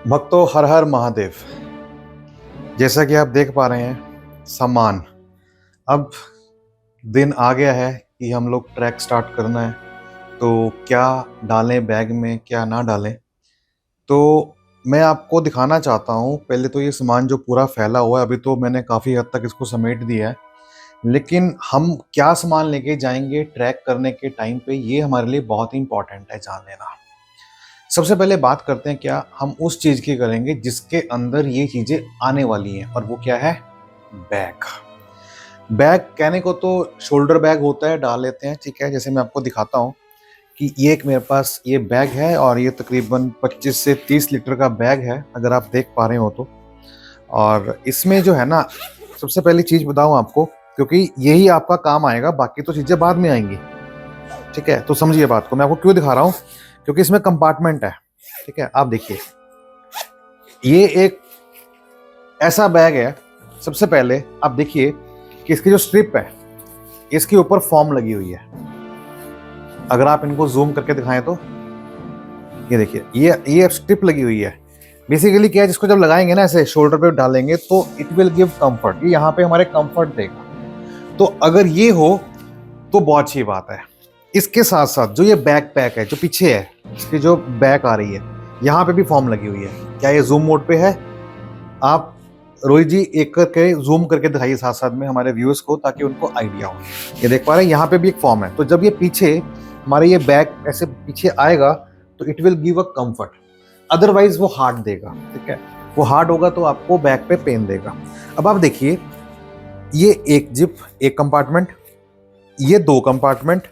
भक्तों, हर हर महादेव। जैसा कि आप देख पा रहे हैं, सामान अब दिन आ गया है कि हम लोग ट्रैक स्टार्ट करना है। तो क्या डालें बैग में, क्या ना डालें, तो मैं आपको दिखाना चाहता हूँ। पहले तो ये सामान जो पूरा फैला हुआ है, अभी तो मैंने काफ़ी हद तक इसको समेट दिया है, लेकिन हम क्या सामान लेके जाएंगे ट्रैक करने के टाइम पे, ये हमारे लिए बहुत ही इंपॉर्टेंट है जान लेना। सबसे पहले बात करते हैं क्या हम उस चीज़ की करेंगे जिसके अंदर ये चीज़ें आने वाली हैं, और वो क्या है? बैग। बैग कहने को तो शोल्डर बैग होता है, डाल लेते हैं, ठीक है। जैसे मैं आपको दिखाता हूँ कि ये एक मेरे पास ये बैग है, और ये तकरीबन 25 से 30 लीटर का बैग है, अगर आप देख पा रहे हो तो। और इसमें जो है ना, सबसे पहली चीज़ बताऊँ आपको, क्योंकि यही आपका काम आएगा, बाकी तो चीज़ें बाद में आएंगी, ठीक है। तो समझिए बात को, मैं आपको क्यों दिखा रहा हूँ, क्योंकि इसमें कंपार्टमेंट है, ठीक है। आप देखिए, ये एक ऐसा बैग है। सबसे पहले आप देखिए कि इसकी जो स्ट्रिप है, इसके ऊपर फॉर्म लगी हुई है। अगर आप इनको जूम करके दिखाएं तो ये देखिए, ये स्ट्रिप लगी हुई है। बेसिकली क्या है, जिसको जब लगाएंगे ना ऐसे शोल्डर पे डालेंगे तो इट विल गिव कंफर्ट, ये यहाँ पे हमारे कंफर्ट देगा। तो अगर ये हो तो बहुत अच्छी बात है। इसके साथ साथ जो ये बैक पैक है, जो पीछे है, इसकी जो बैक आ रही है, यहाँ पे भी फॉर्म लगी हुई है। क्या ये जूम मोड पे है? आप रोहित जी एक करके जूम करके दिखाइए साथ साथ में हमारे व्यूअर्स को, ताकि उनको आइडिया हो। ये देख पा रहे हैं, यहाँ पे भी एक फॉर्म है। तो जब ये पीछे हमारे ये बैक ऐसे पीछे आएगा तो it will give a comfort, otherwise वो हार्ड देगा, ठीक है। वो हार्ड होगा तो आपको बैक पे पेन देगा। अब आप देखिए, ये एक जिप, एक कंपार्टमेंट, ये 2 कंपार्टमेंट,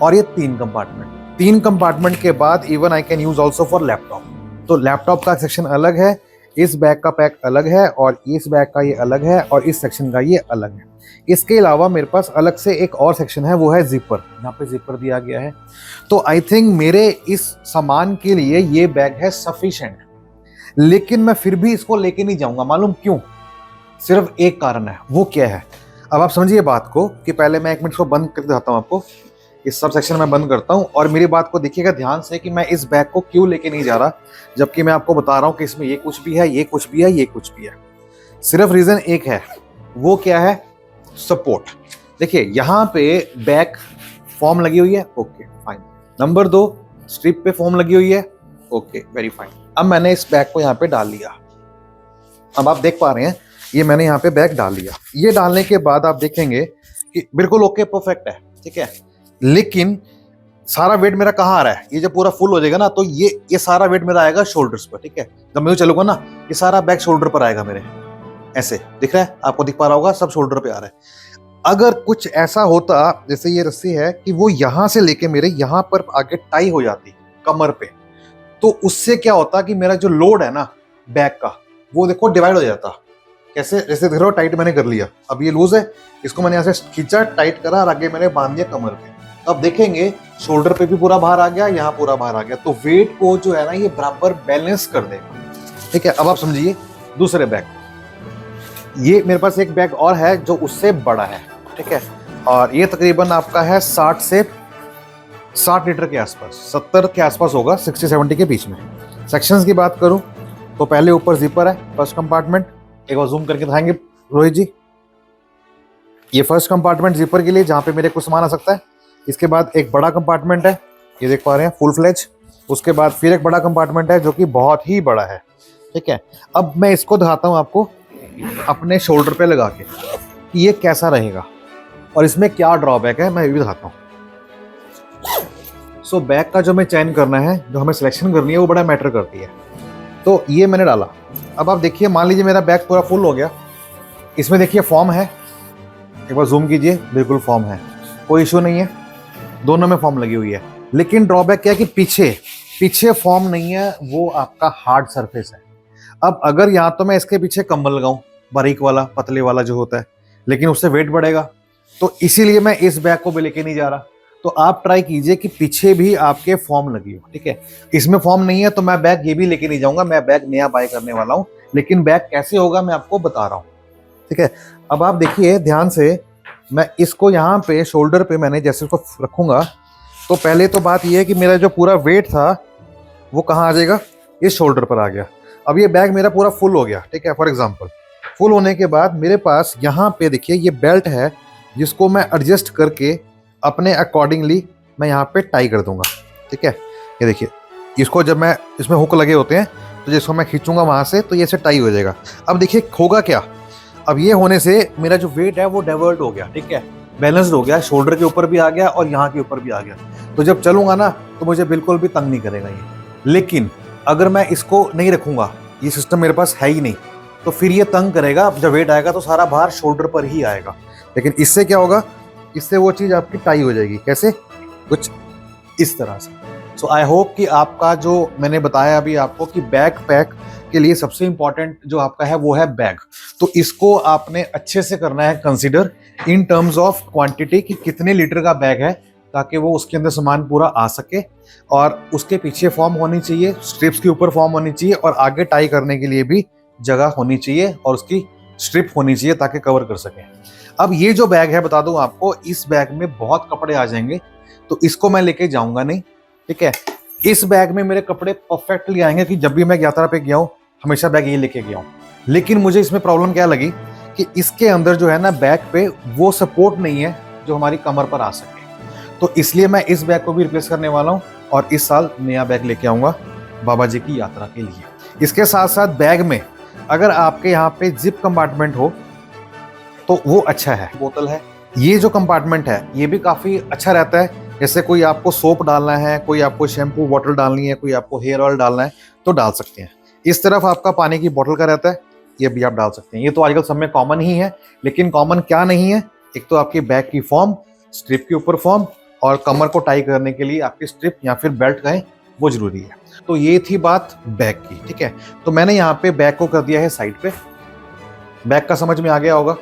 और ये 3 कंपार्टमेंट। 3 कंपार्टमेंट के बाद even I can use also for laptop. तो लैपटॉप का सेक्शन अलग है, इस बैग का पैक अलग है, और इस बैग का ये अलग है, और इस सेक्शन का ये अलग है। इसके अलावा मेरे पास अलग से एक और सेक्शन है, वो है जिपर। यहाँ पे जिपर दिया गया है। तो आई थिंक मेरे इस सामान के लिए ये बैग है सफिशिएंट, लेकिन मैं फिर भी इसको लेके नहीं जाऊंगा। मालूम क्यों? सिर्फ एक कारण है। वो क्या है? अब आप समझिए बात को, कि पहले मैं 1 मिनट को बंद कर दिखाता हूँ आपको। इस सब सेक्शन में बंद करता हूँ, और मेरी बात को देखिएगा ध्यान से कि मैं इस बैग को क्यों लेके नहीं जा रहा, जबकि मैं आपको बता रहा हूँ कि इसमें ये कुछ भी है, ये कुछ भी है, ये कुछ भी है। सिर्फ रीजन एक है, वो क्या है? सपोर्ट। देखिए यहाँ पे बैक फॉर्म लगी हुई है, ओके फाइन। नंबर 2, स्ट्रिप पे फॉर्म लगी हुई है, ओके वेरी फाइन। अब मैंने इस बैग को यहाँ पे डाल लिया। अब आप देख पा रहे हैं, ये मैंने यहाँ पे बैग डाल लिया। ये डालने के बाद आप देखेंगे कि बिल्कुल ओके, परफेक्ट है, ठीक है। लेकिन सारा वेट मेरा कहाँ आ रहा है? ये जब पूरा फुल हो जाएगा ना, तो ये सारा वेट मेरा आएगा शोल्डर्स पर, ठीक है। जब मैं चलूंगा ना, ये सारा बैग शोल्डर पर आएगा मेरे। ऐसे दिख रहा है आपको? दिख पा रहा होगा, सब शोल्डर पे आ रहा है। अगर कुछ ऐसा होता, जैसे ये रस्सी है, कि वो यहां से लेके मेरे यहां पर आगे टाई हो जाती कमर पे, तो उससे क्या होता कि मेरा जो लोड है ना बैग का, वो देखो डिवाइड हो जाता। कैसे? जैसे देख रहे हो, टाइट मैंने कर लिया, अब ये लूज है, इसको मैंने यहाँ से खींचा, टाइट करा, और आगे मैंने बांध दिया कमर पे। अब देखेंगे शोल्डर पे भी पूरा बाहर आ गया, यहाँ पूरा बाहर आ गया। तो वेट को जो है ना, ये बराबर बैलेंस कर देगा, ठीक है। अब आप समझिए दूसरे बैग, ये मेरे पास एक बैग और है जो उससे बड़ा है, ठीक है। और ये तकरीबन आपका है 60 से 60 लीटर के आसपास, 70 के आसपास होगा, 60-70 के बीच में। सेक्शंस की बात करूं तो पहले ऊपर जिपर है, फर्स्ट कंपार्टमेंट। एक बार जूम करके दिखाएंगे रोहित जी। ये फर्स्ट कंपार्टमेंट जिपर के लिए, जहाँ पे मेरे कुछ सामान आ सकता है। इसके बाद एक बड़ा कंपार्टमेंट है, ये देख पा रहे हैं, फुल फ्लेज। उसके बाद फिर एक बड़ा कंपार्टमेंट है जो कि बहुत ही बड़ा है, ठीक है। अब मैं इसको दिखाता हूँ आपको अपने शोल्डर पे लगा के कि ये कैसा रहेगा, और इसमें क्या ड्रॉबैक है, मैं ये भी दिखाता हूँ। सो बैग का जो हमें चयन करना है, जो हमें सिलेक्शन करनी है, वो बड़ा मैटर करती है। तो ये मैंने डाला। अब आप देखिए, मान लीजिए मेरा बैग पूरा फुल हो गया, इसमें देखिए फॉर्म है, एक बार जूम कीजिए, बिल्कुल फॉर्म है, कोई इशू नहीं है, दोनों में फॉर्म लगी हुई है। लेकिन ड्रॉबैक क्या है कि पीछे फॉर्म नहीं है, वो आपका हार्ड सरफेस है। अब अगर यहाँ तो मैं इसके पीछे कंबल लगाऊं, बारीक वाला, पतले वाला जो होता है, लेकिन उससे वेट बढ़ेगा, तो इसीलिए मैं इस बैग को भी लेके नहीं जा रहा। तो आप ट्राई कीजिए कि पीछे भी आपके फॉर्म लगी हो, ठीक है। इसमें फॉर्म नहीं है तो मैं बैग ये भी लेके नहीं जाऊंगा, मैं बैग नया बाय करने वाला हूँ, लेकिन बैग कैसे होगा मैं आपको बता रहा हूँ, ठीक है। अब आप देखिए ध्यान से, मैं इसको यहाँ पे शोल्डर पे मैंने जैसे उसको रखूंगा, तो पहले तो बात यह है कि मेरा जो पूरा वेट था वो कहाँ आ जाएगा? इस शोल्डर पर आ गया। अब ये बैग मेरा पूरा फुल हो गया, ठीक है। फॉर एग्जांपल फुल होने के बाद मेरे पास यहाँ पे देखिए ये बेल्ट है, जिसको मैं एडजस्ट करके अपने अकॉर्डिंगली मैं यहाँ पे टाई कर दूंगा, ठीक है। ये देखिए, इसको जब मैं, इसमें हुक लगे होते हैं, तो जिसको मैं खींचूंगा वहाँ से तो ये ऐसे टाई हो जाएगा। अब देखिए होगा क्या, अब ये होने से मेरा जो वेट है वो डाइवर्ट हो गया, ठीक है, बैलेंस्ड हो गया, शोल्डर के ऊपर भी आ गया और यहाँ के ऊपर भी आ गया। तो जब चलूंगा ना तो मुझे बिल्कुल भी तंग नहीं करेगा ये। लेकिन अगर मैं इसको नहीं रखूंगा, ये सिस्टम मेरे पास है ही नहीं, तो फिर ये तंग करेगा। जब वेट आएगा तो सारा भार शोल्डर पर ही आएगा। लेकिन इससे क्या होगा, इससे वो चीज़ आपकी टाई हो जाएगी। कैसे? कुछ इस तरह से। सो आई होप कि आपका जो मैंने बताया अभी आपको कि बैक पैक के लिए सबसे इंपॉर्टेंट जो आपका है वो है बैग। तो इसको आपने अच्छे से करना है consider in terms of quantity कि कितने लीटर का बैग है, ताकि वो उसके अंदर सामान पूरा आ सके। और उसके पीछे फॉर्म होनी चाहिए, स्ट्रिप्स के ऊपर फॉर्म होनी चाहिए, और आगे टाई करने के लिए भी जगह होनी चाहिए और उसकी स्ट्रिप होनी चाहिए ताकि कवर कर सके। अब ये जो बैग है बता दूं आपको, इस बैग में बहुत कपड़े आ जाएंगे, तो इसको मैं लेके जाऊंगा नहीं, ठीक है। इस बैग में मेरे कपड़े परफेक्टली आएंगे कि जब भी मैं यात्रा पे गया हूँ हमेशा बैग ये लेके गया हूँ। लेकिन मुझे इसमें प्रॉब्लम क्या लगी कि इसके अंदर जो है ना बैग पे वो सपोर्ट नहीं है जो हमारी कमर पर आ सके। तो इसलिए मैं इस बैग को भी रिप्लेस करने वाला हूँ और इस साल नया बैग लेके आऊंगा बाबा जी की यात्रा के लिए। इसके साथ साथ बैग में अगर आपके यहाँ पे जिप कंपार्टमेंट हो तो वो अच्छा है। बोतल है, ये जो कंपार्टमेंट है ये भी काफ़ी अच्छा रहता है। जैसे कोई आपको सोप डालना है, कोई आपको शैम्पू बॉटल डालनी है, कोई आपको हेयर ऑयल डालना है तो डाल सकते हैं। इस तरफ आपका पानी की बोतल का रहता है, ये भी आप डाल सकते हैं। ये तो आजकल सब में कॉमन ही है। लेकिन कॉमन क्या नहीं है, एक तो आपकी बैग की फॉर्म, स्ट्रिप के ऊपर फॉर्म, और कमर को टाई करने के लिए आपकी स्ट्रिप या फिर बेल्ट कहें वो जरूरी है। तो ये थी बात बैग की, ठीक है। तो मैंने यहाँ पे बैग को कर दिया है साइड पे। बैग का समझ में आ गया होगा,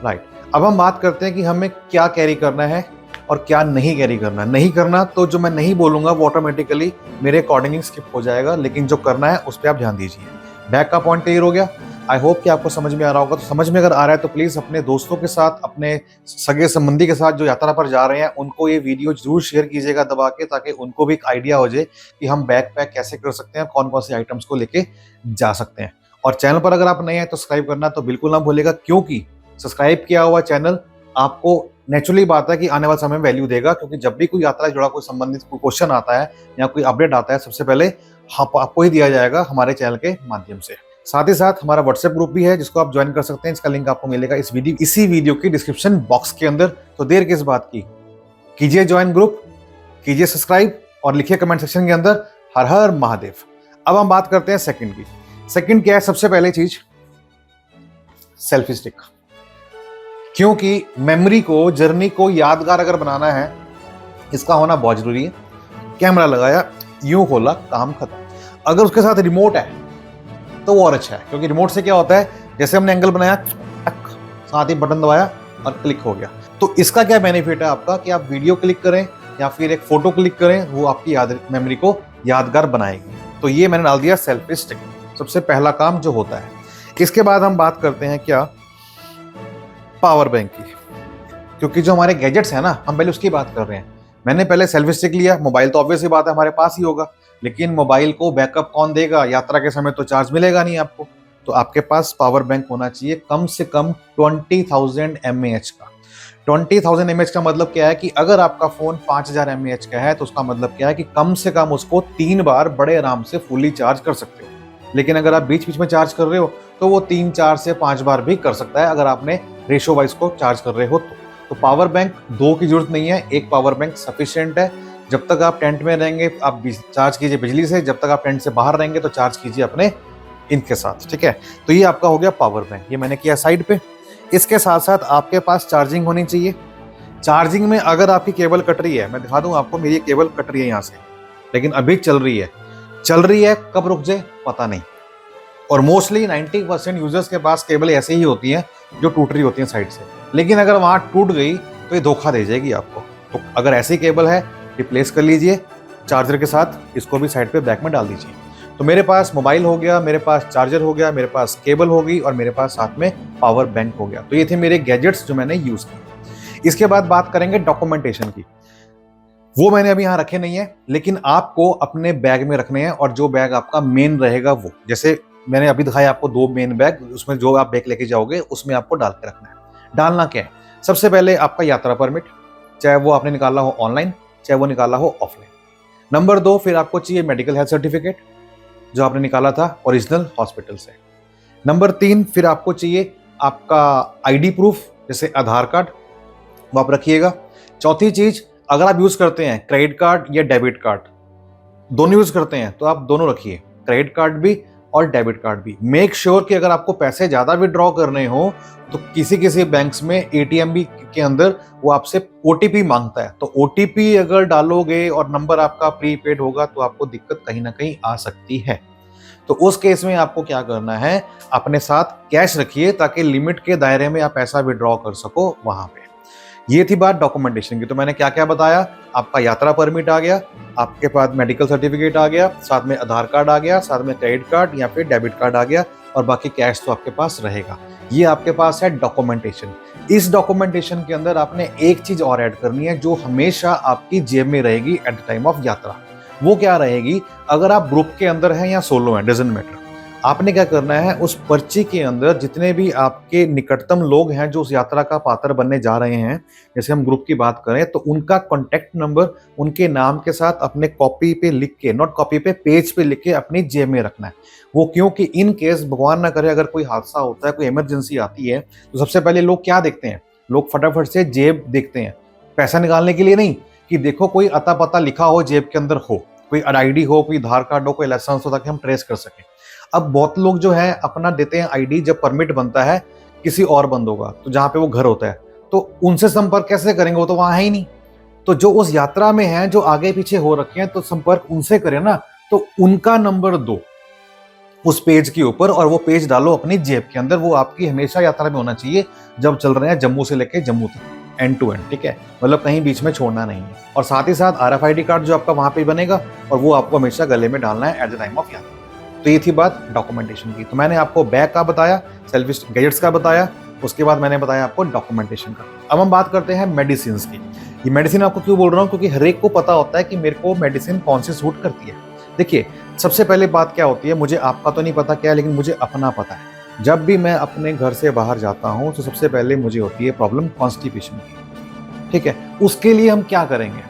राइट। अब हम बात करते हैं कि हमें क्या कैरी करना है और क्या नहीं कैरी करना है। नहीं करना तो जो मैं नहीं बोलूंगा वो ऑटोमेटिकली मेरे अकॉर्डिंग स्किप हो जाएगा, लेकिन जो करना है उस पर आप ध्यान दीजिए। बैग का पॉइंट क्लियर हो गया। आई होप कि आपको समझ में आ रहा होगा। तो समझ में अगर आ रहा है तो प्लीज़ अपने दोस्तों के साथ, अपने सगे संबंधी के साथ जो यात्रा पर जा रहे हैं उनको ये वीडियो जरूर शेयर कीजिएगा दबा के, ताकि उनको भी एक आइडिया हो जाए कि हम बैग पैक कैसे कर सकते हैं, कौन कौन से आइटम्स को लेके जा सकते हैं। और चैनल पर अगर आप नए हैं तो सब्सक्राइब करना तो बिल्कुल ना भूलेगा, क्योंकि सब्सक्राइब किया हुआ चैनल आपको नेचुरली बात है कि आने वाले समय में वैल्यू देगा। क्योंकि जब भी कोई यात्रा से जुड़ा कोई संबंधित कोई क्वेश्चन आता है या कोई अपडेट आता है, सबसे पहले आपको ही दिया जाएगा हमारे चैनल के माध्यम से। साथ ही साथ हमारा व्हाट्सएप ग्रुप भी है जिसको आप ज्वाइन कर सकते हैं। इसका लिंक आपको मिलेगा इसी वीडियो की डिस्क्रिप्शन बॉक्स के अंदर। तो देर किस बात की, कीजिए ज्वाइन ग्रुप, कीजिए सब्सक्राइब और लिखिए कमेंट सेक्शन के अंदर हर हर महादेव। अब हम बात करते हैं सेकंड की। सेकंड क्या है? सबसे पहले चीज सेल्फी स्टिक। क्योंकि मेमोरी को, जर्नी को यादगार अगर बनाना है, इसका होना बहुत जरूरी है। कैमरा लगाया, यूं खोला, काम खत्म। अगर उसके साथ रिमोट है तो वो और अच्छा है, क्योंकि रिमोट से क्या होता है, जैसे हमने एंगल बनाया, साथ ही बटन दबाया और क्लिक हो गया। तो इसका क्या बेनिफिट है आपका कि आप वीडियो क्लिक करें या फिर एक फोटो क्लिक करें, वो आपकी मेमोरी को यादगार बनाएगी। तो ये मैंने डाल दिया सेल्फी स्टिक, सबसे पहला काम जो होता है। इसके बाद हम बात करते हैं क्या, पावर बैंक की। क्योंकि जो हमारे गैजेट्स हैं ना, हम पहले उसकी बात कर रहे हैं। मैंने पहले सेल्फी स्टिक लिया, मोबाइल तो ऑब्वियस ही बात है हमारे पास ही होगा, लेकिन मोबाइल को बैकअप कौन देगा? यात्रा के समय तो चार्ज मिलेगा नहीं आपको। तो आपके पास पावर बैंक होना चाहिए कम से कम 20,000 mAh का। 20,000 mAh का मतलब क्या है कि अगर आपका फोन 5,000 mAh का है तो उसका मतलब क्या है कि कम से कम उसको 3 बार बड़े आराम से फुली चार्ज कर सकते हो। लेकिन अगर आप बीच बीच में चार्ज कर रहे हो तो वो 3, 4 से 5 बार भी कर सकता है, अगर आपने रेशो वाइज को चार्ज कर रहे हो तो पावर बैंक 2 की जरूरत नहीं है, एक पावर बैंक सफिशिएंट है। जब तक आप टेंट में रहेंगे आप चार्ज कीजिए बिजली से, जब तक आप टेंट से बाहर रहेंगे तो चार्ज कीजिए अपने इनके साथ, ठीक है। तो ये आपका हो गया पावर बैंक, ये मैंने किया साइड पे। इसके साथ साथ आपके पास चार्जिंग होनी चाहिए। चार्जिंग में अगर आपकी केबल कट रही है, मैं दिखा दूं आपको, मेरी केबल कट रही है यहाँ से, लेकिन अभी चल रही है, कब रुक जाए पता नहीं। और मोस्टली 90% यूजर्स के पास केबल ऐसे ही होती हैं जो टूट रही होती हैं साइड से, लेकिन अगर वहाँ टूट गई तो ये धोखा दे जाएगी आपको। तो अगर ऐसी केबल है रिप्लेस कर लीजिए चार्जर के साथ, इसको भी साइड पे बैक में डाल दीजिए। तो मेरे पास मोबाइल हो गया, मेरे पास चार्जर हो गया, मेरे पास केबल हो गई और मेरे पास साथ में पावर बैंक हो गया। तो ये थे मेरे गैजेट्स जो मैंने यूज किए। इसके बाद बात करेंगे डॉक्यूमेंटेशन की। वो मैंने अभी यहाँ रखे नहीं है, लेकिन आपको अपने बैग में रखने हैं, और जो बैग आपका मेन रहेगा वो, जैसे मैंने अभी दिखाया आपको 2 मेन बैग, उसमें जो आप बैग लेके जाओगे उसमें आपको डाल के रखना है। डालना क्या है? सबसे पहले आपका यात्रा परमिट, चाहे वो आपने निकाला हो ऑनलाइन, चाहे वो निकाला हो ऑफलाइन। नंबर 2, फिर आपको चाहिए मेडिकल हेल्थ सर्टिफिकेट जो आपने निकाला था ओरिजिनल हॉस्पिटल से। नंबर 3, फिर आपको चाहिए आपका आईडी प्रूफ, जैसे आधार कार्ड, वो आप रखिएगा। चौथी चीज, अगर आप यूज करते हैं क्रेडिट कार्ड या डेबिट कार्ड, दोनों यूज करते हैं तो आप दोनों रखिए, क्रेडिट कार्ड भी और डेबिट कार्ड भी। मेक श्योर कि अगर आपको पैसे ज्यादा विड्रॉ करने हो तो किसी किसी बैंक्स में एटीएम भी के अंदर वो आपसे ओटीपी मांगता है, तो ओटीपी अगर डालोगे और नंबर आपका प्रीपेड होगा तो आपको दिक्कत कहीं ना कहीं आ सकती है। तो उस केस में आपको क्या करना है, अपने साथ कैश रखिए ताकि लिमिट के दायरे में आप पैसा विड्रॉ कर सको वहां पे। ये थी बात डॉक्यूमेंटेशन की। तो मैंने क्या क्या बताया, आपका यात्रा परमिट आ गया, आपके पास मेडिकल सर्टिफिकेट आ गया, साथ में आधार कार्ड आ गया, साथ में क्रेडिट कार्ड या फिर डेबिट कार्ड आ गया, और बाकी कैश तो आपके पास रहेगा। ये आपके पास है डॉक्यूमेंटेशन। इस डॉक्यूमेंटेशन के अंदर आपने एक चीज और ऐड करनी है जो हमेशा आपकी जेब में रहेगी एट द टाइम ऑफ यात्रा। वो क्या रहेगी? अगर आप ग्रुप के अंदर हैं या सोलो हैं, डजंट मैटर, आपने क्या करना है, उस पर्ची के अंदर जितने भी आपके निकटतम लोग हैं जो उस यात्रा का पात्र बनने जा रहे हैं, जैसे हम ग्रुप की बात करें तो उनका कॉन्टेक्ट नंबर उनके नाम के साथ अपने कॉपी पे लिख के, नोट कॉपी पे, पेज पे लिख के अपनी जेब में रखना है। वो क्योंकि इन केस भगवान ना करे अगर कोई हादसा होता है, कोई इमरजेंसी आती है, तो सबसे पहले लोग क्या देखते हैं? लोग फटाफट से जेब देखते हैं, पैसा निकालने के लिए नहीं कि देखो कोई अता पता लिखा हो जेब के अंदर हो, कोई आईडी हो, कोई आधार कार्ड हो, कोई लाइसेंस हो, ताकि हम ट्रेस कर सकें। अब बहुत लोग जो है अपना देते हैं आईडी, जब परमिट बनता है किसी और बंदों का, तो जहां पे वो घर होता है, तो उनसे संपर्क कैसे करेंगे? वो तो वहां है ही नहीं। तो जो उस यात्रा में है, जो आगे पीछे हो रखे हैं, तो संपर्क उनसे करें ना। तो उनका नंबर दो उस पेज के ऊपर, और वो पेज डालो अपनी जेब के अंदर। वो आपकी हमेशा यात्रा में होना चाहिए जब चल रहे हैं जम्मू से लेके जम्मू तक, एंड टू एंड, ठीक है? मतलब कहीं बीच में छोड़ना नहीं है। और साथ ही साथ RFID कार्ड जो आपका वहां पे बनेगा, और वो आपको हमेशा गले में डालना है एट द टाइम ऑफ यात्रा। तो ये थी बात डॉक्यूमेंटेशन की। तो मैंने आपको बैग का बताया, सेल्फी गैजेट्स का बताया, उसके बाद मैंने बताया आपको डॉक्यूमेंटेशन का। अब हम बात करते हैं मेडिसिन की। ये मेडिसिन आपको क्यों बोल रहा हूँ? क्योंकि हर एक को पता होता है कि मेरे को मेडिसिन कौन सी सूट करती है। देखिए, सबसे पहले बात क्या होती है, मुझे आपका तो नहीं पता क्या है, लेकिन मुझे अपना पता है। जब भी मैं अपने घर से बाहर जाता हूँ तो सबसे पहले मुझे होती है प्रॉब्लम कॉन्स्टिपेशन की, ठीक है? उसके लिए हम क्या करेंगे?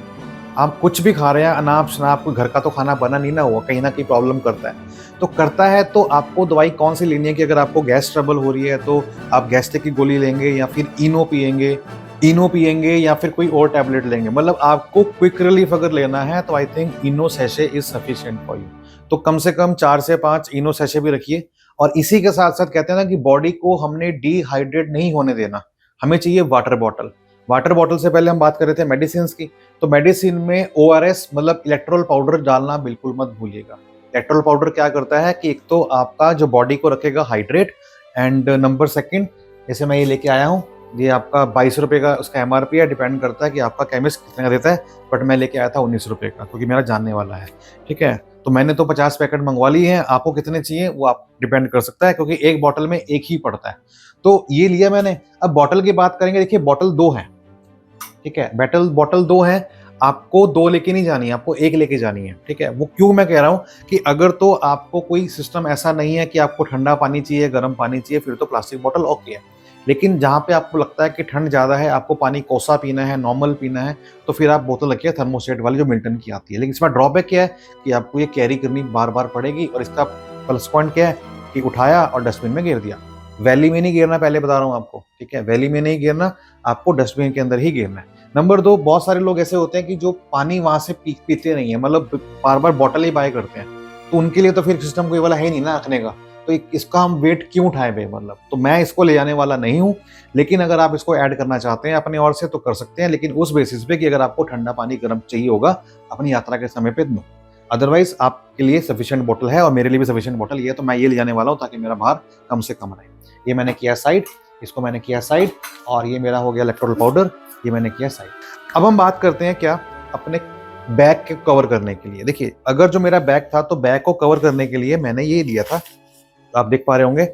आप कुछ भी खा रहे हैं, अनाप शनाप, कोई घर का तो खाना बना नहीं ना हुआ, कहीं ना कहीं प्रॉब्लम करता है। तो करता है तो आपको दवाई कौन सी लेनी है कि अगर आपको गैस ट्रबल हो रही है तो आप गैस्ट्रिक की गोली लेंगे, या फिर इनो पिएंगे, या फिर कोई और टैबलेट लेंगे। मतलब आपको क्विक रिलीफ अगर लेना है तो I think Eno sachet is sufficient for you. तो कम से कम 4 से 5 इनो सैशे भी रखिए। और इसी के साथ साथ कहते हैं ना कि बॉडी को हमने डिहाइड्रेट नहीं होने देना, हमें चाहिए वाटर बॉटल। वाटर बॉटल से पहले हम बात कर रहे थे मेडिसिन की, तो मेडिसिन में ORS मतलब इलेक्ट्रोल पाउडर डालना बिल्कुल मत भूलिएगा। इलेक्ट्रोल पाउडर क्या करता है कि एक तो आपका जो बॉडी को रखेगा हाइड्रेट, एंड नंबर सेकंड, जैसे मैं ये लेके आया हूँ, ये आपका 22 रुपये का उसका MRP है, डिपेंड करता है कि आपका केमिस्ट कितने का देता है, बट मैं लेके आया था 19 रुपये का, क्योंकि मेरा जानने वाला है, ठीक है? तो मैंने तो 50 पैकेट मंगवा लिए हैं, आपको कितने चाहिए वो आप डिपेंड कर सकता है, क्योंकि एक बॉटल में एक ही पड़ता है। तो ये लिया मैंने। अब बॉटल की बात करेंगे, देखिए बॉटल 2 है, ठीक है? बॉटल 2 है, आपको 2 लेके नहीं जानी है, आपको 1 लेके जानी है, ठीक है? वो क्यों मैं कह रहा हूँ कि अगर तो आपको कोई सिस्टम ऐसा नहीं है कि आपको ठंडा पानी चाहिए, गर्म पानी चाहिए, फिर तो प्लास्टिक बॉटल ओके है। लेकिन जहाँ पे आपको लगता है कि ठंड ज़्यादा है, आपको पानी कोसा पीना है, नॉर्मल पीना है, तो फिर आप बोतल रखिए थर्मोस्टेट वाली जो मिल्टन की आती है। लेकिन इसमें ड्रॉबैक क्या है कि आपको ये कैरी करनी बार बार पड़ेगी, और इसका प्लस पॉइंट क्या है कि उठाया और डस्टबिन में गिर दिया। वैली में नहीं गिरना, पहले बता रहा हूँ आपको, ठीक है? वैली में नहीं गिरना, आपको डस्टबिन के अंदर ही गिरना है। नंबर 2, बहुत सारे लोग ऐसे होते हैं कि जो पानी वहां से पीते नहीं है, मतलब बार बार बॉटल ही बाय करते हैं, तो उनके लिए तो फिर सिस्टम कोई वाला है नहीं ना रखने का, तो इसका हम वेट क्यों उठाए बे? मतलब तो मैं इसको ले जाने वाला नहीं हूँ। लेकिन अगर आप इसको ऐड करना चाहते हैं अपने ओर से तो कर सकते हैं, लेकिन उस बेसिस पे कि अगर आपको ठंडा पानी गर्म चाहिए होगा अपनी यात्रा के समय पे, नो। अदरवाइज आपके लिए सफिशिएंट बॉटल है, और मेरे लिए भी सफिशिएंट बॉटल ये है, तो मैं ये ले जाने वाला हूँ ताकि मेरा भार कम से कम रहे। ये मैंने किया साइड, इसको मैंने किया साइड, और ये मेरा हो गया इलेक्ट्रोल पाउडर, ये मैंने किया साइड। अब हम बात करते हैं क्या अपने बैग के कवर करने के लिए। देखिए, अगर जो मेरा बैग था, तो बैग को कवर करने के लिए मैंने ये लिया था, आप देख पा रहे होंगे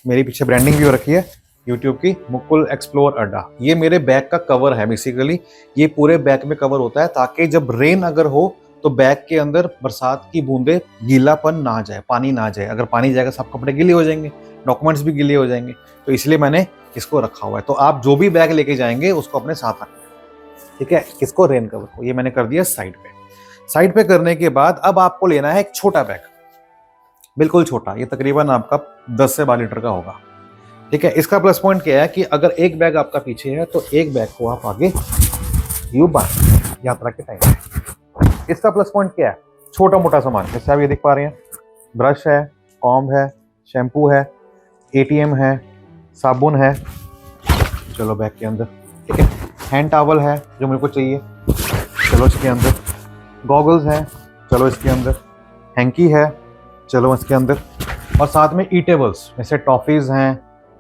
मेरी पीछे ब्रांडिंग भी हो रखी है, यूट्यूब की मुकुल एक्सप्लोर अड्डा। ये मेरे बैग का कवर है बेसिकली, ये पूरे बैग में कवर होता है ताकि जब रेन अगर हो तो बैग के अंदर बरसात की बूंदे गीलापन ना जाए, पानी ना जाए। अगर पानी जाएगा सब कपड़े गीले हो जाएंगे, डॉक्यूमेंट्स भी गीले हो जाएंगे, तो इसलिए मैंने इसको रखा हुआ है। तो आप जो भी बैग लेके जाएंगे उसको अपने साथ रखना, ठीक है। किसको? रेन कवर को। ये मैंने कर दिया साइड पे। साइड पे करने के बाद अब आपको लेना है एक छोटा बैग, बिल्कुल छोटा, ये तकरीबन आपका 10 से 12 लीटर का होगा, ठीक है। इसका प्लस पॉइंट क्या है कि अगर एक बैग आपका पीछे है तो एक बैग को आप आगे यूं बांध यात्रा के टाइम। इसका प्लस पॉइंट क्या है? छोटा मोटा सामान, जैसे आप ये देख पा रहे हैं, ब्रश है, कॉम्ब है, शैम्पू है, एटीएम है, साबुन है, चलो बैग के अंदर, ठीक है। हैंड टॉवल है जो मेरे को चाहिए, चलो इसके अंदर। गॉगल्स हैं, चलो इसके अंदर। हैंकी है, चलो इसके अंदर। और साथ में ईटेबल्स जैसे टॉफ़ीज़ हैं,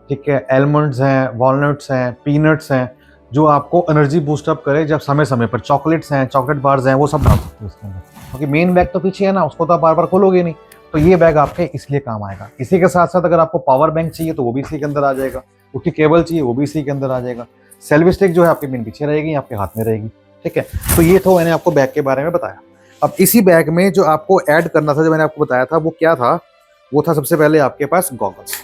ठीक है, एलमंड्स हैं, वॉलनट्स हैं, पीनट्स हैं, जो आपको एनर्जी बूस्टअप करे जब समय समय पर। चॉकलेट्स हैं, चॉकलेट बार्स हैं, वो सब डाल सकते हो इसके अंदर, क्योंकि मेन बैग तो पीछे है ना, उसको तो आप बार बार खोलोगे नहीं, तो ये बैग आपके इसलिए काम आएगा। इसी के साथ साथ अगर आपको पावर बैंक चाहिए तो वो भी इसी के अंदर आ जाएगा, उसकी केबल चाहिए वो भी इसी के अंदर आ जाएगा। सेल्फी स्टिक जो है आपके मेन पीछे रहेगी, आपके हाथ में रहेगी, ठीक है। तो ये तो मैंने आपको बैग के बारे में बताया। अब इसी बैग में जो आपको ऐड करना था, जो मैंने आपको बताया था, वो क्या था? वो था सबसे पहले आपके पास गॉगल्स।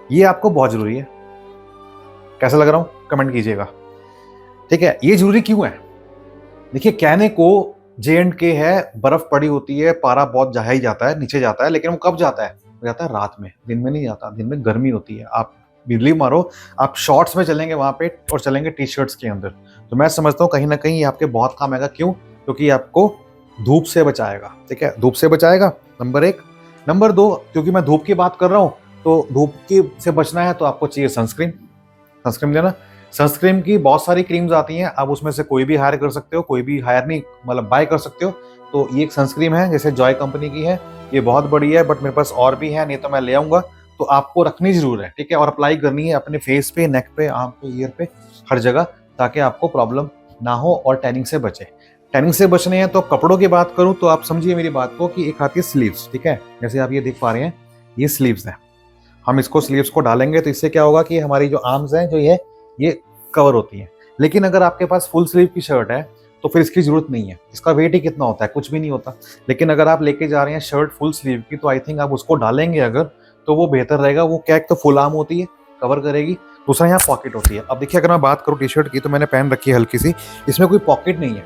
ये आपको बहुत जरूरी है। कैसा लग रहा हूँ कमेंट कीजिएगा, ठीक है। ये जरूरी क्यों है? देखिए, कहने को J&K है, बर्फ पड़ी होती है, पारा बहुत ही जाता है, नीचे जाता है, लेकिन वो कब जाता है? वो जाता है रात में, दिन में नहीं जाता। दिन में गर्मी होती है, आप बिजली मारो, आप शॉर्ट्स में चलेंगे वहां पे और चलेंगे टी शर्ट्स के अंदर, तो मैं समझता हूँ कहीं ना कहीं ये आपके बहुत काम आएगा। क्यों? क्योंकि आपको धूप से बचाएगा, ठीक है, धूप से बचाएगा, नंबर 1। नंबर 2, क्योंकि मैं धूप की बात कर रहा हूँ, तो धूप की से बचना है तो आपको चाहिए सनस्क्रीन। सनस्क्रीन लेना। सनस्क्रीन की बहुत सारी क्रीम्स आती हैं, आप उसमें से कोई भी हायर कर सकते हो, कोई भी हायर नहीं मतलब बाय कर सकते हो। तो ये एक सनस्क्रीन है, जैसे जॉय कंपनी की है, ये बहुत बढ़िया है, बट मेरे पास और भी है, नहीं तो मैं ले आऊंगा। तो आपको रखनी जरूर है, ठीक है, और अप्लाई करनी है अपने फेस पे, नेक पे, आंख पे, ईयर पे, हर जगह, ताकि आपको प्रॉब्लम ना हो और टैनिंग से बचे। टैनिंग से बचने हैं तो कपड़ों की बात करूं तो आप समझिए मेरी बात को कि एक आती है स्लीव्स, ठीक है, जैसे आप ये देख पा रहे हैं, ये स्लीव्स है। हम इसको स्लीव्स को डालेंगे तो इससे क्या होगा कि हमारी जो आर्म्स हैं जो ये कवर होती हैं। लेकिन अगर आपके पास फुल स्लीव की शर्ट है तो फिर इसकी जरूरत नहीं है। इसका वेट ही कितना होता है? कुछ भी नहीं होता। लेकिन अगर आप लेके जा रहे हैं शर्ट फुल स्लीव की, तो आई थिंक आप उसको डालेंगे अगर, तो वो बेहतर रहेगा। वो क्या, एक तो फुल आर्म होती है, कवर करेगी, दूसरा यहाँ पॉकेट होती है। अब देखिए, अगर मैं बात करूँ टी शर्ट की, तो मैंने पहन रखी है हल्की सी, इसमें कोई पॉकेट नहीं है।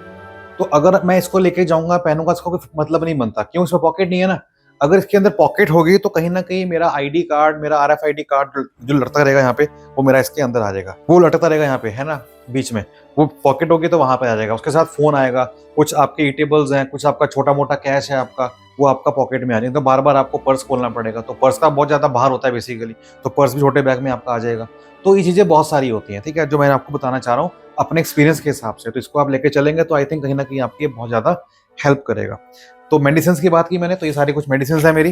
तो अगर मैं इसको लेके जाऊंगा, पहनूंगा, इसका कोई मतलब नहीं बनता। क्यों? इसमें पॉकेट नहीं है ना। अगर इसके अंदर पॉकेट होगी तो कहीं ना कहीं मेरा आईडी कार्ड, मेरा RFID कार्ड जो लटका रहेगा यहाँ पे, वो मेरा इसके अंदर आ जाएगा, वो लटकता रहेगा यहाँ पे, है ना, बीच में। वो पॉकेट होगी तो वहां पे आ जाएगा, उसके साथ फोन आएगा, कुछ आपके ईटेबल्स हैं, कुछ आपका छोटा मोटा कैश है आपका, वो आपका पॉकेट में आ जाएगा। तो बार बार आपको पर्स खोलना पड़ेगा, तो पर्स का बहुत ज्यादा भार होता है बेसिकली, तो पर्स भी छोटे बैग में आपका आ जाएगा। तो ये चीजें बहुत सारी होती हैं, ठीक है, जो मैं आपको बताना चाह रहा हूँ अपने एक्सपीरियंस के हिसाब से। तो इसको आप लेके चलेंगे तो आई थिंक कहीं ना कहीं आपकी बहुत ज्यादा हेल्प करेगा। तो मेडिसिन की बात की मैंने, तो ये सारी कुछ मेडिसिन है मेरी।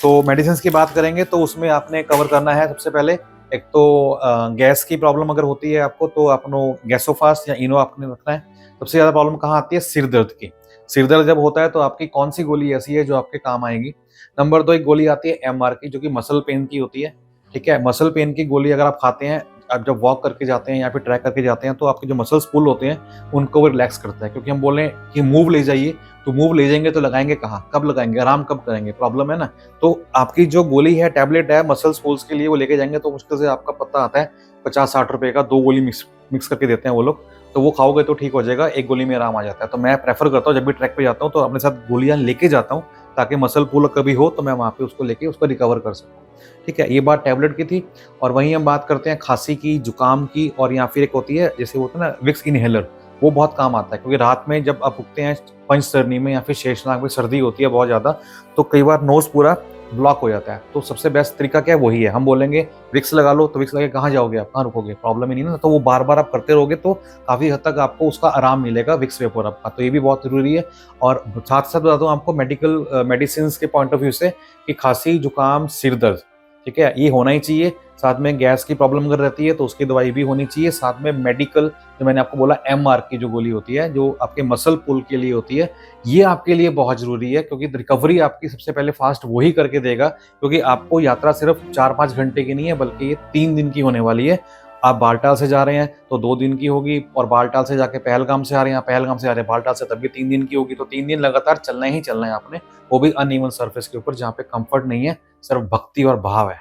तो मेडिसिन की बात करेंगे तो उसमें आपने कवर करना है सबसे पहले, एक तो गैस की प्रॉब्लम अगर होती है आपको, तो आपको गैसोफास्ट या इनो आपने रखना है। सबसे ज्यादा प्रॉब्लम कहाँ आती है? सिर दर्द की। सिर दर्द जब होता है तो आपकी कौन सी गोली ऐसी है जो आपके काम आएगी? नंबर 2, एक गोली आती है MR की, जो कि मसल पेन की होती है, ठीक है। मसल पेन की गोली अगर आप खाते हैं, आप जब वॉक करके जाते हैं या फिर ट्रैक करके जाते हैं, तो आपके जो मसल्स पुल होते हैं उनको वो रिलैक्स करता है। क्योंकि हम बोले कि मूव ले जाइए, तो मूव ले जाएंगे तो लगाएंगे कहाँ, कब लगाएंगे, आराम कब करेंगे, प्रॉब्लम है ना। तो आपकी जो गोली है, टैबलेट है मसल्स पुल्स के लिए, वो लेके जाएंगे तो मुश्किल से आपका पता आता है 50-60 रुपए का, 2 गोली मिक्स करके देते हैं वो लोग। तो वो खाओगे तो ठीक हो जाएगा, एक गोली में आराम आ जाता है। तो मैं प्रेफर करता हूँ जब भी ट्रैक पे जाता हूँ तो अपने साथ गोलियां लेके जाता हूँ, ताकि मसल पुल कभी हो तो मैं वहाँ पे उसको लेके उसको रिकवर कर सकूँ, ठीक है। ये बात टैबलेट की थी। और वहीं हम बात करते हैं खांसी की, जुकाम की, और या फिर एक होती है जैसे होता है ना विक्स इनहेलर, वो बहुत काम आता है। क्योंकि रात में जब आप उगते हैं पंचतरणी में या फिर शेषनाग में, सर्दी होती है बहुत ज्यादा, तो कई बार नोज पूरा ब्लॉक हो जाता है। तो सबसे बेस्ट तरीका क्या है? वही है। हम बोलेंगे विक्स लगा लो, तो विक्स लगे कहाँ जाओगे आप, कहाँ रुकोगे, प्रॉब्लम ही नहीं ना। तो वो बार बार आप करते रहोगे तो काफी हद तक आपको उसका आराम मिलेगा, विक्स वेपर आपका। तो ये भी बहुत जरूरी है। और साथ साथ बताता हूँ आपको मेडिकल मेडिसिन के पॉइंट ऑफ व्यू से, कि खांसी, जुकाम, सिर दर्द, ठीक है, ये होना ही चाहिए। साथ में गैस की प्रॉब्लम अगर रहती है तो उसकी दवाई भी होनी चाहिए, साथ में मेडिकल जो मैंने आपको बोला MR की जो गोली होती है जो आपके मसल पुल के लिए होती है, ये आपके लिए बहुत ज़रूरी है क्योंकि रिकवरी आपकी सबसे पहले फास्ट वही करके देगा, क्योंकि आपको यात्रा सिर्फ 4-5 घंटे की नहीं है बल्कि ये 3 दिन की होने वाली है। आप बालटाल से जा रहे हैं तो 2 दिन की होगी, और बालटाल से जाके पहलगाम से आ रहे हैं, पहलगाम से आ रहे हैं बालटाल से, तब भी 3 दिन की होगी। तो 3 दिन लगातार चलना ही चलना है आपने, वो भी अनइवन सरफेस के ऊपर जहाँ पे कंफर्ट नहीं है, सिर्फ भक्ति और भाव है।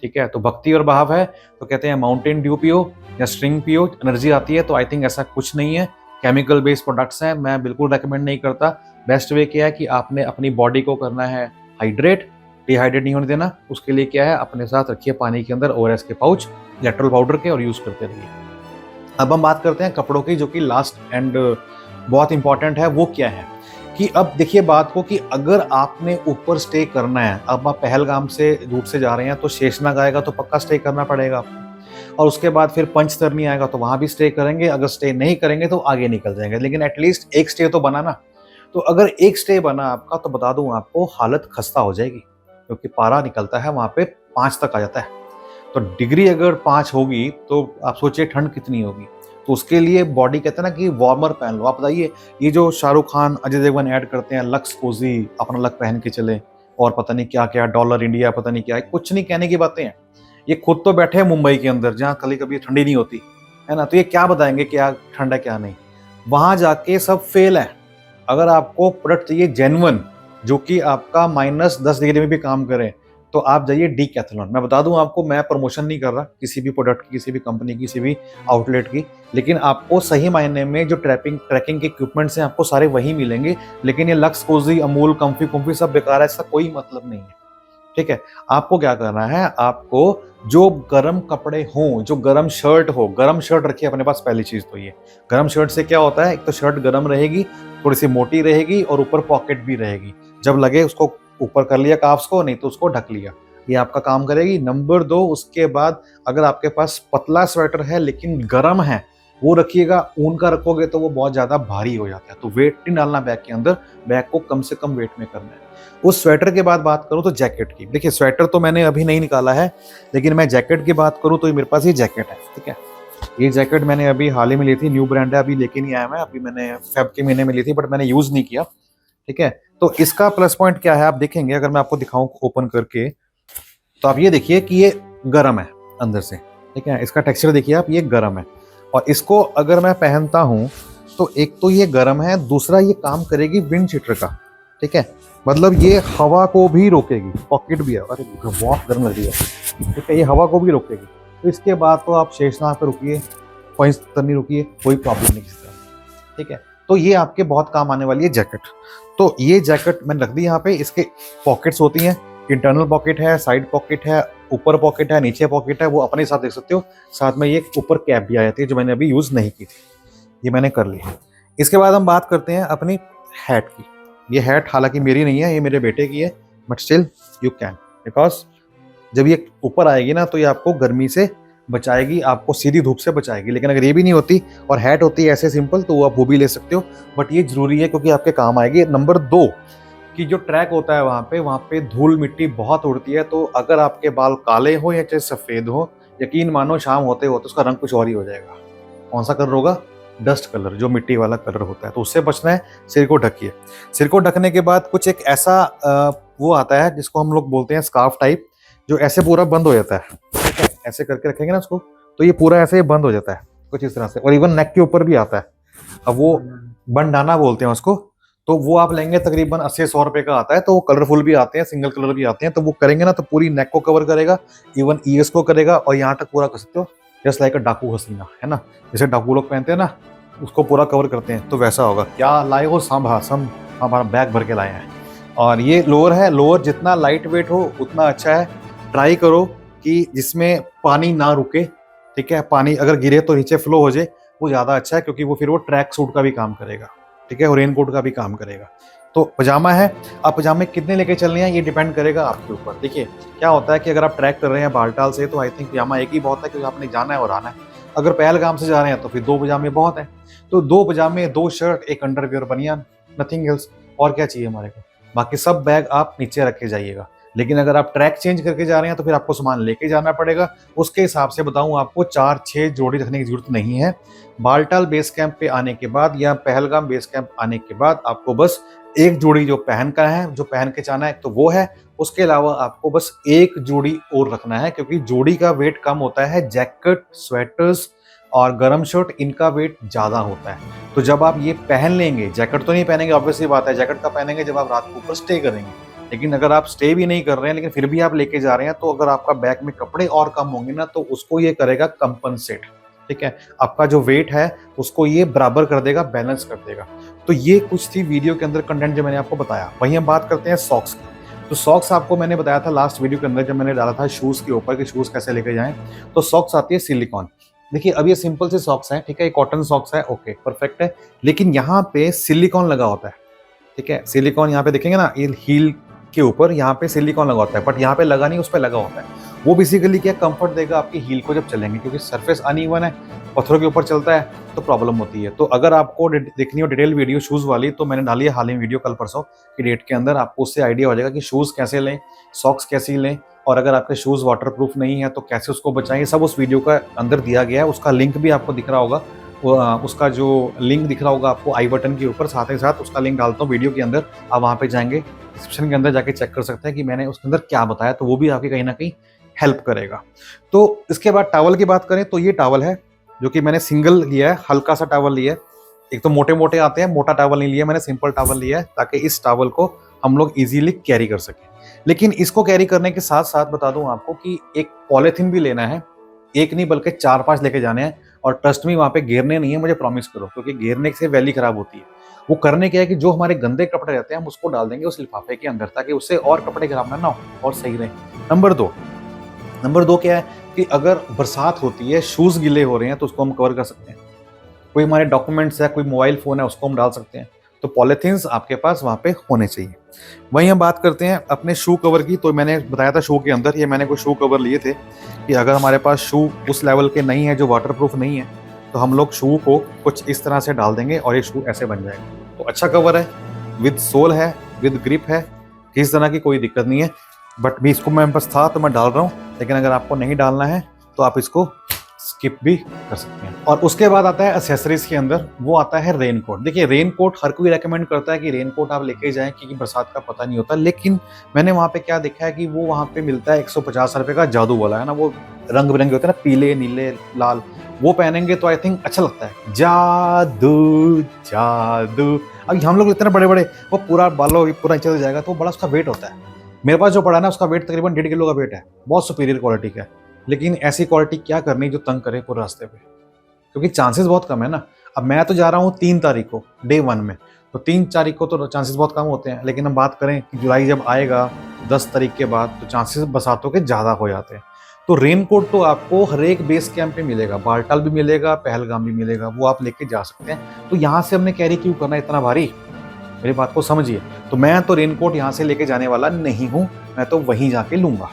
ठीक है, तो भक्ति और भाव है तो कहते हैं माउंटेन ड्यू पियो या स्ट्रिंग पियो, एनर्जी आती है। तो आई थिंक ऐसा कुछ नहीं है, केमिकल बेस्ड प्रोडक्ट्स हैं, मैं बिल्कुल रेकमेंड नहीं करता। बेस्ट वे क्या है कि आपने अपनी बॉडी को करना है हाइड्रेट, डिहाइड्रेट नहीं होने देना। उसके लिए क्या है, अपने साथ रखिए पानी के अंदर ORS के पाउच, इलेक्ट्रोल पाउडर के, और यूज़ करते रहिए। अब हम बात करते हैं कपड़ों की, जो कि लास्ट एंड बहुत इंपॉर्टेंट है। वो क्या है कि अब देखिए बात को कि अगर आपने ऊपर स्टे करना है, अब आप पहलगाम से रूट से जा रहे हैं तो शेषनाग आएगा तो पक्का स्टे करना पड़ेगा आपको, और उसके बाद फिर पंचतरनी आएगा तो वहाँ भी स्टे करेंगे। अगर स्टे नहीं करेंगे तो आगे निकल जाएंगे, लेकिन एटलीस्ट एक स्टे तो बना ना। तो अगर एक स्टे बना आपका तो बता दूं आपको, हालत खस्ता हो जाएगी, क्योंकि पारा निकलता है वहाँ पे 5 तक आ जाता है। तो डिग्री अगर 5 होगी तो आप सोचिए ठंड कितनी होगी। तो उसके लिए बॉडी कहते हैं ना कि वार्मर पहन लो। आप बताइए, ये जो शाहरुख खान, अजय देवगन ऐड करते हैं लक्स कोजी, अपना लक पहन के चले, और पता नहीं क्या क्या, डॉलर इंडिया, पता नहीं क्या है, कुछ नहीं कहने की बातें हैं। ये खुद तो बैठे हैं मुंबई के अंदर जहाँ कभी कभी ठंडी नहीं होती है ना, तो ये क्या बताएंगे क्या ठंड है क्या नहीं। वहां जाके सब फेल है। अगर आपको प्रोडक्ट चाहिए जेन्युइन, जो कि आपका -10 डिग्री में भी काम करे, तो आप जाइए डीकैथलॉन। मैं बता दूं आपको, मैं प्रमोशन नहीं कर रहा किसी भी प्रोडक्ट की, किसी भी कंपनी की, किसी भी आउटलेट की, लेकिन आपको सही मायने में जो ट्रैकिंग के इक्विपमेंट्स हैं आपको सारे वही मिलेंगे। लेकिन ये लक्स कोजी, अमूल, कंफी कुम्फी सब बेकार है, इसका कोई मतलब नहीं है। ठीक है, आपको क्या करना है, आपको जो गर्म कपड़े हों, जो गर्म शर्ट हो, गर्म शर्ट रखिए अपने पास। पहली चीज तो ये, गर्म शर्ट से क्या होता है, एक तो शर्ट गर्म रहेगी, थोड़ी सी मोटी रहेगी, और ऊपर पॉकेट भी रहेगी। जब लगे उसको ऊपर कर लिया काफ्स को, नहीं तो उसको ढक लिया, ये आपका काम करेगी। नंबर 2, उसके बाद अगर आपके पास पतला स्वेटर है लेकिन गर्म है, वो रखिएगा। ऊन का रखोगे तो वो बहुत ज्यादा भारी हो जाता है, तो वेट नहीं डालना बैग के अंदर, बैग को कम से कम वेट में करना है। उस स्वेटर के बाद बात करूं तो जैकेट की। देखिए स्वेटर तो मैंने अभी नहीं निकाला है, लेकिन मैं जैकेट की बात करूं तो ये मेरे पास ये जैकेट है। ठीक है, ये जैकेट मैंने अभी हाल ही में ली थी, न्यू ब्रांड है, अभी लेके नहीं आया मैं, अभी मैंने फेब के महीने में ली थी, बट मैंने यूज नहीं किया। ठीक है, तो इसका प्लस पॉइंट क्या है आप देखेंगे, अगर मैं आपको दिखाऊं ओपन करके, तो आप ये देखिए कि ये गर्म है अंदर से। ठीक है, इसका टेक्सचर देखिए आप, ये गर्म है, और इसको अगर मैं पहनता हूं तो एक तो ये गर्म है, दूसरा ये काम करेगी विंड शीटर का। ठीक है, मतलब ये हवा को भी रोकेगी, पॉकेट भी है, अरे बहुत गर्म लग रही है। ठीक है, ये हवा को भी रोकेगी। तो इसके बाद तो आप शेषनाग पे रुकिए, पंचतरनी रुकिए, कोई प्रॉब्लम नहीं किसी तरह। ठीक है, तो ये आपके बहुत काम आने वाली है जैकेट। तो ये जैकेट मैंने रख दी यहाँ पे। इसके पॉकेट्स होती हैं, इंटरनल पॉकेट है, साइड पॉकेट है, ऊपर पॉकेट है, नीचे पॉकेट है, वो अपने साथ देख सकते हो। साथ में ये ऊपर कैप भी आ जाती है, जो मैंने अभी यूज नहीं की थी, ये मैंने कर ली है। इसके बाद हम बात करते हैं अपनी हैट की। ये हैट हालांकि मेरी नहीं है, ये मेरे बेटे की है, but still you can, because जब ये ऊपर आएगी ना तो ये आपको गर्मी से बचाएगी, आपको सीधी धूप से बचाएगी। लेकिन अगर ये भी नहीं होती और हैट होती है ऐसे सिंपल, तो आप वो भी ले सकते हो, बट ये जरूरी है क्योंकि आपके काम आएगी। नंबर 2 कि जो ट्रैक होता है वहाँ पे धूल मिट्टी बहुत उड़ती है, तो अगर आपके बाल काले हो या चाहे सफ़ेद हो, यकीन मानो शाम होते होते उसका रंग कुछ और ही हो जाएगा। कौन सा कलर होगा? डस्ट कलर, जो मिट्टी वाला कलर होता है। तो उससे बचना है, सिर को ढकिए। सिर को ढकने के बाद कुछ एक ऐसा वो आता है जिसको हम लोग बोलते हैं स्कार्फ टाइप, जो ऐसे पूरा बंद हो जाता है। ठीक है, ऐसे करके रखेंगे ना उसको, तो ये पूरा ऐसे बंद हो जाता है कुछ इस तरह से, और इवन नेक के ऊपर भी आता है। अब वो बंडाना बोलते हैं उसको, तो वो आप लेंगे तकरीबन 80-100 रुपए का आता है। तो वो कलरफुल भी आते हैं, सिंगल कलर भी आते हैं। तो वो करेंगे ना तो पूरी नेक को कवर करेगा, इवन ईयर्स को करेगा, और यहाँ तक पूरा कर सकते हो, जस्ट लाइक अ डाकू हसीना, है ना, जैसे डाकू लोग पहनते हैं ना, उसको पूरा कवर करते हैं, तो वैसा होगा। क्या लाए हो? हमारा बैग भर के लाए हैं। और ये लोअर है, लोअर जितना लाइट वेट हो उतना अच्छा है। ट्राई करो कि जिसमें पानी ना रुके। ठीक है, पानी अगर गिरे तो नीचे फ्लो हो जाए, वो ज़्यादा अच्छा है, क्योंकि वो फिर वो ट्रैक सूट का भी काम करेगा। ठीक है, और रेनकोट का भी काम करेगा। तो पजामा है, आप पजामे कितने लेके चलने हैं ये डिपेंड करेगा आपके ऊपर। देखिए क्या होता है कि अगर आप ट्रैक कर रहे हैं बालटाल से, तो आई थिंक पजामा एक ही बहुत है, क्योंकि आपने जाना है और आना है। अगर पहलगाम से जा रहे हैं तो फिर 2 पजामे बहुत है। तो 2 पजामे, 2 शर्ट, एक अंडरवियर बनियान, नथिंग एल्स। और क्या चाहिए हमारे को? बाकी सब बैग आप नीचे रख के जाइएगा। लेकिन अगर आप ट्रैक चेंज करके जा रहे हैं तो फिर आपको सामान लेके जाना पड़ेगा। उसके हिसाब से बताऊं आपको 4-6 जोड़ी रखने की जरूरत नहीं है। बालटाल बेस कैंप पे आने के बाद या पहलगाम बेस कैंप आने के बाद आपको बस एक जोड़ी जो पहन के जाना है तो वो है। उसके अलावा आपको बस एक जोड़ी और रखना है, क्योंकि जोड़ी का वेट कम होता है। जैकेट, स्वेटर्स और गर्म शर्ट, इनका वेट ज्यादा होता है। तो जब आप ये पहन लेंगे, जैकेट तो नहीं पहनेंगे, ऑब्वियसली बात है, जैकेट का पहनेंगे जब आप रात को ऊपर स्टे करेंगे। लेकिन अगर आप स्टे भी नहीं कर रहे हैं लेकिन फिर भी आप लेके जा रहे हैं, तो अगर आपका बैग में कपड़े और कम होंगे ना, तो उसको ये करेगा कंपनसेट। ठीक है, आपका जो वेट है उसको ये बराबर कर देगा, बैलेंस कर देगा। तो ये कुछ थी वीडियो के अंदर कंटेंट जो मैंने आपको बताया। वहीं हम बात करते हैं सॉक्स की। तो सॉक्स आपको मैंने बताया था लास्ट वीडियो के अंदर जब मैंने डाला था शूज के ऊपर कि शूज कैसे लेके जाएं। तो सॉक्स आती है सिलिकॉन। देखिए अब ये सिंपल से सॉक्स हैं, ठीक है, ये कॉटन सॉक्स है, ओके परफेक्ट है, लेकिन यहाँ पे सिलिकॉन लगा होता है। ठीक है, सिलिकॉन यहाँ पे देखेंगे ना, ये हील के ऊपर यहाँ पे सिलिकॉन लगा होता है, बट यहाँ पे लगा नहीं, उस पर लगा होता है। वो बेसिकली क्या कंफर्ट देगा आपकी हील को जब चलेंगे, क्योंकि सरफेस अनइवन है, पत्थरों के ऊपर चलता है तो प्रॉब्लम होती है। तो अगर आपको देखनी हो डिटेल वीडियो शूज वाली, तो मैंने डाली है हाल ही में वीडियो कल परसों की डेट के अंदर। आपको उससे आइडिया हो जाएगा कि शूज कैसे लें, सॉक्स कैसे लें, और अगर आपके शूज वाटरप्रूफ नहीं है तो कैसे उसको बचाएं, सब उस वीडियो का अंदर दिया गया है। उसका लिंक भी आपको दिख रहा होगा, उसका जो लिंक दिख रहा होगा आपको आई बटन के ऊपर, साथ ही साथ उसका लिंक डालता हूँ वीडियो के अंदर। आप वहाँ पे जाएंगे, डिस्क्रिप्शन के अंदर जाके चेक कर सकते हैं कि मैंने उसके अंदर क्या बताया, तो वो भी आपकी कहीं ना कहीं हेल्प करेगा। तो इसके बाद टॉवल की बात करें तो ये टॉवल है जो कि मैंने सिंगल लिया है, हल्का सा टॉवल लिया है। एक तो मोटे मोटे आते हैं, मोटा टॉवल नहीं लिया मैंने, सिंपल टॉवल लिया है ताकि इस टॉवल को हम लोग इजीली कैरी कर सकें। लेकिन इसको कैरी करने के साथ साथ बता दूं आपको कि एक पॉलिथीन भी लेना है, एक नहीं बल्कि 4-5 लेके जाने हैं। और ट्रस्ट में वहाँ पे घेरने नहीं है, मुझे प्रॉमिस करो, क्योंकि घेरने से वैली खराब होती है। वो करने क्या है कि जो हमारे गंदे कपड़े रहते हैं हम उसको डाल देंगे उस लिफाफे के अंदर, ताकि उससे और कपड़े खराब ना हो और सही रहे। नंबर दो क्या है कि अगर बरसात होती है, शूज गीले हो रहे हैं, तो उसको हम कवर कर सकते हैं। कोई हमारे डॉक्यूमेंट्स है, कोई मोबाइल फोन है, उसको हम डाल सकते हैं। तो पॉलिथीन्स आपके पास वहाँ पे होने चाहिए। वहीं हम बात करते हैं अपने शू कवर की। तो मैंने बताया था शू के अंदर ये मैंने कुछ शू कवर लिए थे कि अगर हमारे पास शू उस लेवल के नहीं है, जो वाटरप्रूफ नहीं है, तो हम लोग शू को कुछ इस तरह से डाल देंगे और ये शू ऐसे बन जाएगा। तो अच्छा कवर है, विद सोल है, विद ग्रिप है, किसी तरह की कोई दिक्कत नहीं है। बट भी इसको मेरे पास था तो मैं डाल रहा हूँ, लेकिन अगर आपको नहीं डालना है तो आप इसको स्किप भी कर सकते हैं। और उसके बाद आता है एक्सेसरीज के अंदर, वो आता है रेनकोट। देखिए रेनकोट हर कोई रेकमेंड करता है कि रेनकोट आप लेके जाएं, क्योंकि बरसात का पता नहीं होता। लेकिन मैंने वहाँ पे क्या देखा है कि वो वहाँ पे मिलता है 150 रुपए का, जादू वाला है ना, वो रंग बिरंगे होते हैं ना, पीले नीले लाल, वो पहनेंगे तो आई थिंक अच्छा लगता है। जादू जादू। अब हम लोग इतने बड़े बड़े, वो पूरा बालों पूरा चल जाएगा, तो बड़ा उसका वेट होता है। मेरे पास जो पड़ा है ना, उसका वेट तकरीबन 1.5 किलो का वेट है, बहुत सुपीरियर क्वालिटी का है। लेकिन ऐसी क्वालिटी क्या करनी जो तंग करे पूरे रास्ते पे, क्योंकि चांसेस बहुत कम है ना। अब मैं तो जा रहा हूँ 3 तारीख को डे 1 में, तो 3 तारीख को तो चांसेस बहुत कम होते हैं। लेकिन हम बात करें कि जुलाई जब आएगा 10 तारीख के बाद, तो चांसेस बरसातों के ज़्यादा हो जाते हैं। तो रेनकोट तो आपको हर एक बेस कैंप पे मिलेगा, बालटाल भी मिलेगा, पहलगाम भी मिलेगा, वो आप लेके जा सकते हैं। तो यहाँ से हमने कैरी क्यों करना इतना भारी, मेरी बात को समझिए। तो मैं तो रेनकोट यहाँ से लेके जाने वाला नहीं हूँ, मैं तो वहीं जाके लूंगा।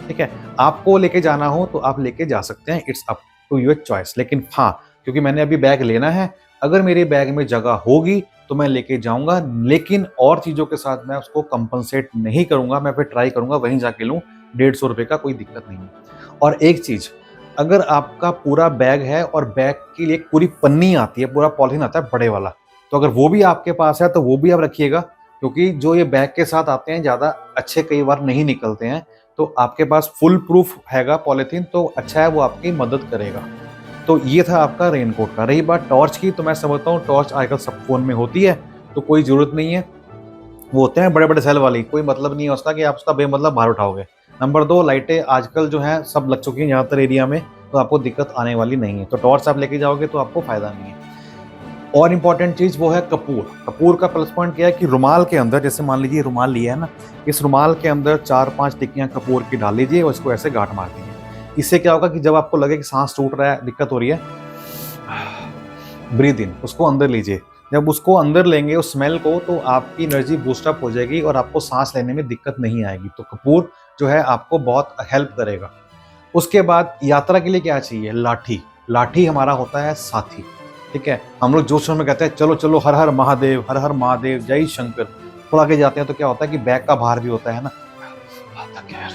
ठीक है, आपको लेके जाना हो तो आप लेके जा सकते हैं, it's up to your choice. लेकिन हाँ, क्योंकि मैंने अभी बैग लेना है, अगर मेरे बैग में जगह होगी तो मैं लेके जाऊंगा, लेकिन और चीज़ों के साथ मैं उसको कंपनसेट नहीं करूंगा। मैं फिर ट्राई करूंगा वहीं जाके लूँ, 150 रुपये का कोई दिक्कत नहीं है। और एक चीज़, अगर आपका पूरा बैग है और बैग के लिए पूरी पन्नी आती है, पूरा पॉलिथीन आता है बड़े वाला, तो अगर वो भी आपके पास है तो वो भी आप रखिएगा, क्योंकि जो ये बैग के साथ आते हैं ज़्यादा अच्छे कई बार नहीं निकलते हैं। तो आपके पास फुल प्रूफ हैगा पॉलिथीन तो अच्छा है, वो आपकी मदद करेगा। तो ये था आपका रेनकोट का। रही बात टॉर्च की, तो मैं समझता हूँ टॉर्च आजकल सब फोन में होती है, तो कोई ज़रूरत नहीं है। वो होते हैं बड़े बड़े सेल वाली, कोई मतलब नहीं है उसका कि आप उसका बेमतलब बाहर उठाओगे। नंबर 2, लाइटें आजकल जो हैं सब लग चुकी हैं ज़्यादातर एरिया में, तो आपको दिक्कत आने वाली नहीं है। तो टॉर्च आप लेके जाओगे तो आपको फ़ायदा नहीं है। और इम्पॉर्टेंट चीज़ वो है कपूर। कपूर का प्लस पॉइंट क्या है कि रुमाल के अंदर, जैसे मान लीजिए रुमाल लिया है ना, इस रुमाल के अंदर 4-5 टिक्कियाँ कपूर की डाल लीजिए और इसको ऐसे गांठ मार दीजिए। इससे क्या होगा कि जब आपको लगे कि सांस टूट रहा है, दिक्कत हो रही है, ब्रीद इन, उसको अंदर लीजिए। जब उसको अंदर लेंगे उस स्मेल को, तो आपकी एनर्जी बूस्टअप हो जाएगी और आपको सांस लेने में दिक्कत नहीं आएगी। तो कपूर जो है आपको बहुत हेल्प करेगा। उसके बाद यात्रा के लिए क्या चाहिए, लाठी। लाठी हमारा होता है साथी। ठीक है, हम लोग जोश में कहते हैं चलो चलो हर हर महादेव, हर हर महादेव, जय शंकर। थोड़ा आगे जाते हैं तो क्या होता है कि बैग का भार भी होता है ना,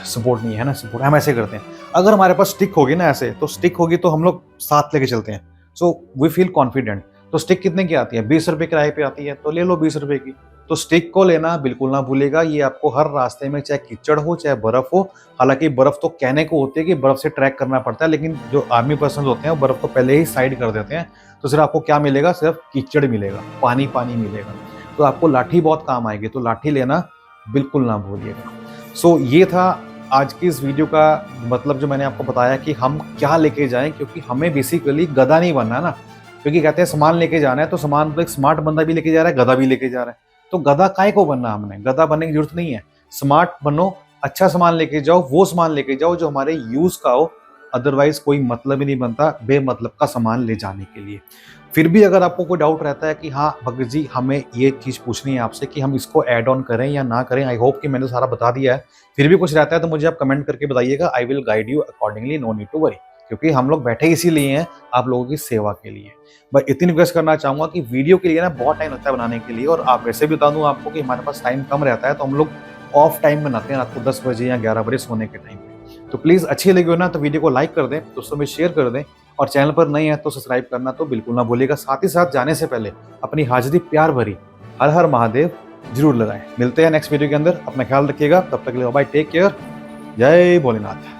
सपोर्ट नहीं है ना, सपोर्ट हम ऐसे करते हैं। अगर हमारे पास स्टिक होगी ना ऐसे, तो स्टिक होगी तो हम लोग साथ लेके चलते हैं। So we feel confident. तो स्टिक कितने की आती है? 20 रुपए किराए पे आती है, तो ले लो 20 रुपए की। तो स्टिक को लेना बिल्कुल ना भूलेगा। ये आपको हर रास्ते में, चाहे कीचड़ हो चाहे बर्फ हो, हालांकि बर्फ तो कहने को होती है कि बर्फ से ट्रैक करना पड़ता है, लेकिन जो आर्मी पर्सन होते हैं वो बर्फ को पहले ही साइड कर देते हैं। तो सिर्फ आपको क्या मिलेगा? सिर्फ कीचड़ मिलेगा, पानी पानी मिलेगा। तो आपको लाठी बहुत काम आएगी, तो लाठी लेना बिल्कुल ना भूलिएगा। सो ये था आज की इस वीडियो का मतलब, जो मैंने आपको बताया कि हम क्या लेके जाएं, क्योंकि हमें बेसिकली गधा नहीं बनना ना। क्योंकि कहते हैं सामान लेके जाना है, तो सामान तो एक स्मार्ट बंदा भी लेके जा रहा है, गधा भी लेके जा रहा है। तो गधा काहे को बनना? हमने गधा बनने की जरूरत नहीं है। स्मार्ट बनो, अच्छा सामान लेके जाओ, वो सामान लेके जाओ जो हमारे यूज का हो। अदरवाइज कोई मतलब ही नहीं बनता बेमतलब का सामान ले जाने के लिए। फिर भी अगर आपको कोई डाउट रहता है कि हाँ भगत जी हमें ये चीज़ पूछनी है आपसे कि हम इसको ऐड ऑन करें या ना करें, आई होप कि मैंने सारा बता दिया है। फिर भी कुछ रहता है तो मुझे आप कमेंट करके बताइएगा, I will guide you accordingly, no need to worry. क्योंकि हम लोग बैठे इसीलिए हैं, आप लोगों की सेवा के लिए। मैं इतनी रिक्वेस्ट करना चाहूंगा कि वीडियो के लिए ना बहुत टाइम लगता है बनाने के लिए, और आप वैसे भी बता दूं आपको कि हमारे पास टाइम कम रहता है, तो हम लोग ऑफ टाइम बनाते हैं, रात को 10 बजे या 11 बजे सोने के टाइम पे। तो प्लीज़ अच्छी लगी हो ना तो वीडियो को लाइक कर दें, दोस्तों में शेयर कर दें, और चैनल पर नए हैं तो सब्सक्राइब करना तो बिल्कुल ना भूलिएगा। साथ ही साथ जाने से पहले अपनी हाजिरी प्यार भरी हर हर महादेव जरूर लगाएं। मिलते हैं नेक्स्ट वीडियो के अंदर, अपना ख्याल रखिएगा, तब तक के लिए बाय, टेक केयर, जय भोलेनाथ।